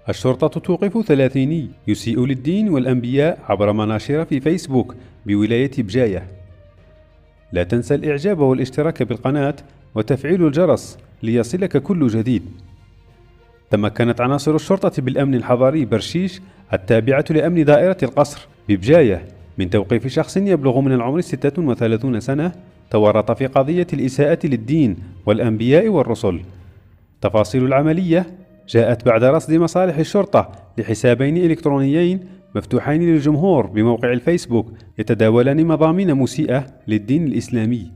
الشرطة توقف 30 يسيء للدين والأنبياء عبر مناشير في فيسبوك بولاية بجاية. لا تنسى الإعجاب والاشتراك بالقناة وتفعيل الجرس ليصلك كل جديد. تمكنت عناصر الشرطة بالأمن الحضري برشيش التابعة لأمن دائرة القصر ببجاية من توقيف شخص يبلغ من العمر 36 سنة تورط في قضية الإساءة للدين والأنبياء والرسل. تفاصيل العملية جاءت بعد رصد مصالح الشرطة لحسابين إلكترونيين مفتوحين للجمهور بموقع الفيسبوك يتداولان مضامين مسيئة للدين الإسلامي،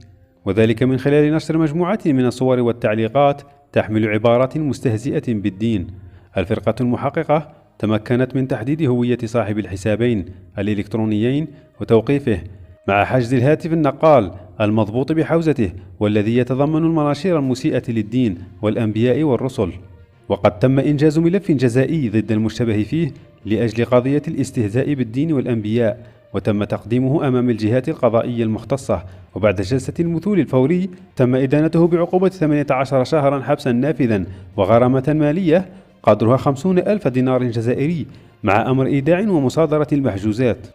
وذلك من خلال نشر مجموعة من الصور والتعليقات تحمل عبارات مستهزئة بالدين. الفرقة المحققة تمكنت من تحديد هوية صاحب الحسابين الإلكترونيين وتوقيفه، مع حجز الهاتف النقال المضبوط بحوزته والذي يتضمن المناشير المسيئة للدين والأنبياء والرسل. وقد تم إنجاز ملف جزائي ضد المشتبه فيه لأجل قضية الاستهزاء بالدين والأنبياء، وتم تقديمه أمام الجهات القضائية المختصة، وبعد جلسة المثول الفوري تم إدانته بعقوبة 18 شهرا حبسا نافذا وغرامة مالية قدرها 50,000 دينار جزائري، مع أمر إيداع ومصادرة المحجوزات.